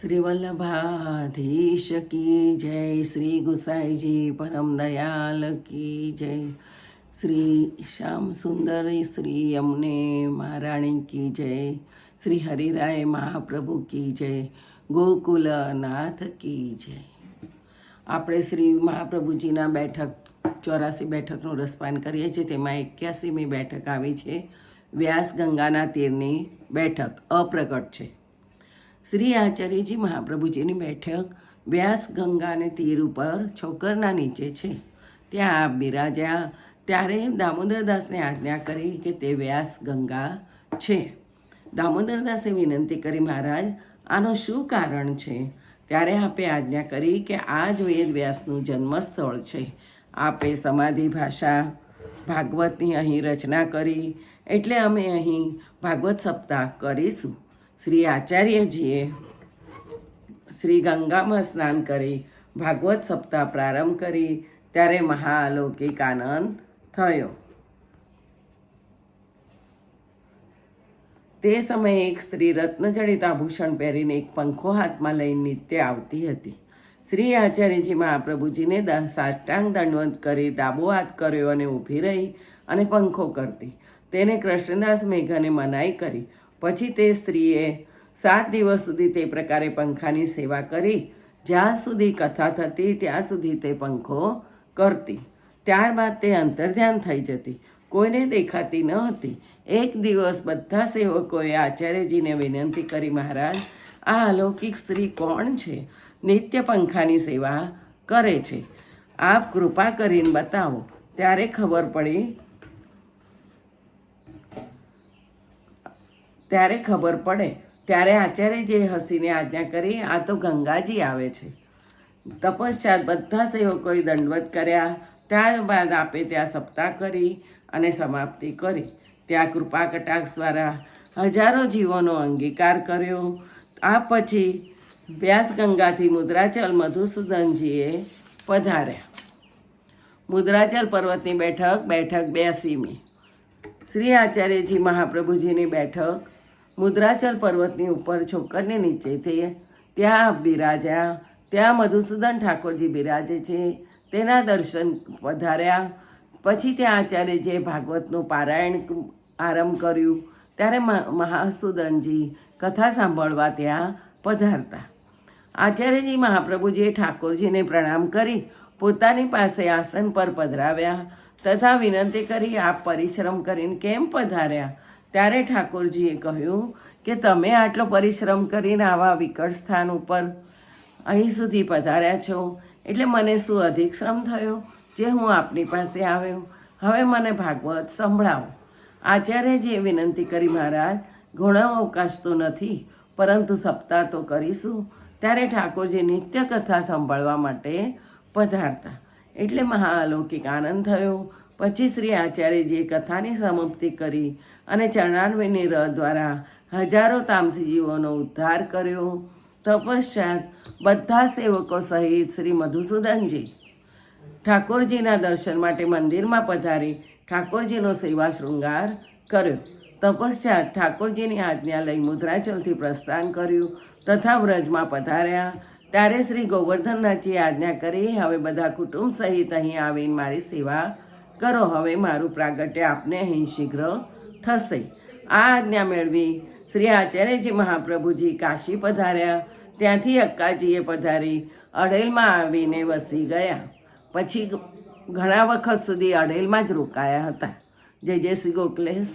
શ્રી વલ્લભાધીશ કી જય, શ્રી ગુસાઈજી પરમ દયાલ કી જય, શ્રી શ્યામ સુંદરી શ્રી અમને મહારાણી કી જય, શ્રી હરિરાય મહાપ્રભુ કી જય, ગોકુલનાથ કી જય. આપણે શ્રી મહાપ્રભુજીના બેઠક 84 બેઠકનું રસપાન કરીએ છીએ. તેમાં 81મી બેઠક આવી છે. વ્યાસ ગંગાના તીરની બેઠક અપ્રગટ છે. શ્રી આચાર્યજી મહાપ્રભુજીની બેઠક વ્યાસ ગંગાને તીર ઉપર છોકરના નીચે છે. ત્યાં આપ બિરાજ્યા ત્યારે દામોદરદાસને આજ્ઞા કરી કે તે વ્યાસ ગંગા છે. દામોદરદાસે વિનંતી કરી, મહારાજ આનું શું કારણ છે? ત્યારે આપે આજ્ઞા કરી કે આ જ વેદ વ્યાસનું જન્મસ્થળ છે. આપે સમાધિ ભાષા ભાગવતની અહીં રચના કરી, એટલે અમે અહીં ભાગવત સપ્તાહ કરીશું. શ્રી આચાર્યજીએ શ્રી ગંગામાં સ્નાન કરી ભાગવત સપ્તાહ પ્રારંભ કરી ત્યારે મહાઅલૌકિક આનંદ થયો. તે સમયે એક સ્ત્રી રત્નજડિત આભૂષણ પહેરીને એક પંખો હાથમાં લઈને નિત્ય આવતી હતી. શ્રી આચાર્યજી મહાપ્રભુજીને સાષ્ટાંગ દંડવત કરી ડાબો હાથ કર્યો અને ઊભી રહી અને પંખો કરતી. તેને કૃષ્ણદાસ મેઘાને મનાઈ કરી. પછી તે સ્ત્રીએ 7 દિવસ સુધી તે પ્રકારે પંખાની સેવા કરી. જ્યાં સુધી કથા થતી ત્યાં સુધી તે પંખો કરતી. ત્યારબાદ તે અંતર્ધ્યાન થઈ જતી, કોઈને દેખાતી ન હતી. એક દિવસ બધા સેવકોએ આચાર્યજીને વિનંતી કરી, મહારાજ આ અલૌકિક સ્ત્રી કોણ છે? નિત્ય પંખાની સેવા કરે છે. આપ કૃપા કરીને બતાવો. ત્યારે ખબર પડે. ત્યારે આચાર્યજીએ હસીને આજ્ઞા કરી, આ તો ગંગાજી આવે છે. તપશ્ચાત બધા સેવકોએ દંડવત કર્યા. ત્યારબાદ આપે ત્યાં સપ્તાહ કરી અને સમાપ્તિ કરી. ત્યાં કૃપા કટાક્ષ દ્વારા હજારો જીવોનો અંગીકાર કર્યો. આ પછી વ્યાસ ગંગાથી મુદ્રાચલ મધુસૂદનજીએ પધાર્યા. મુદ્રાચલ પર્વતની બેઠક 82મી. શ્રી આચાર્યજી મહાપ્રભુજીની બેઠક મુદ્રાચલ પર્વતની ઉપર છોકરની નીચેથી ત્યાં બિરાજ્યા. ત્યાં મધુસૂદન ઠાકોરજી બિરાજે છે. તેના દર્શન પધાર્યા. પછી ત્યાં આચાર્યજીએ ભાગવતનું પારાયણ આરંભ કર્યું. ત્યારે મહાસુદનજી કથા સાંભળવા ત્યાં પધારતા. આચાર્યજી મહાપ્રભુજીએ ઠાકોરજીને પ્રણામ કરી પોતાની પાસે આસન પર પધરાવ્યા તથા વિનંતી કરી, આપ પરિશ્રમ કરીને કેમ પધાર્યા? ત્યારે ઠાકોરજીએ કહ્યું કે તમે આટલો પરિશ્રમ કરીને આવા વિકટ સ્થાન ઉપર અહીં સુધી પધાર્યા છો, એટલે મને શું અધિક શ્રમ થયો જે હું આપની પાસે આવ્યો? હવે મને ભાગવત સંભળાવો. આચાર્યજીએ વિનંતી કરી, મહારાજ ઘણો અવકાશ તો નથી, પરંતુ સપ્તાહ તો કરીશું. ત્યારે ઠાકોરજી નિત્ય કથા સંભાળવા માટે પધારતા, એટલે મહાઅલૌકિક આનંદ થયો. પછી શ્રી આચાર્યજીએ કથાની સમાપ્તિ કરી અને ચરણારવિંદની રથ દ્વારા હજારો તામસી જીવોનો ઉદ્ધાર કર્યો. તપશ્ચાત બધા સેવકો સહિત શ્રી મધુસૂદનજી ઠાકોરજીના દર્શન માટે મંદિરમાં પધારી ઠાકોરજીનો સેવા શૃંગાર કર્યો. તપશ્ચાત ઠાકોરજીની આજ્ઞા લઈ મુદ્રાચલથી પ્રસ્થાન કર્યું તથા વ્રજમાં પધાર્યા. ત્યારે શ્રી ગોવર્ધનનાથજીએ આજ્ઞા કરી, હવે બધા કુટુંબ સહિત અહીં આવીને મારી સેવા કરો. હવે મારું પ્રાગટ્ય આપને અહીં શીઘ્ર થશે. આ આજ્ઞા મેળવી શ્રી આચાર્યજી મહાપ્રભુજી કાશી પધાર્યા. ત્યાંથી અક્કાજીએ પધારી અઢેલમાં આવીને વસી ગયા. પછી ઘણા વખત સુધી અઢેલમાં જ રોકાયા હતા. જય જય શ્રી ગોકલેશ.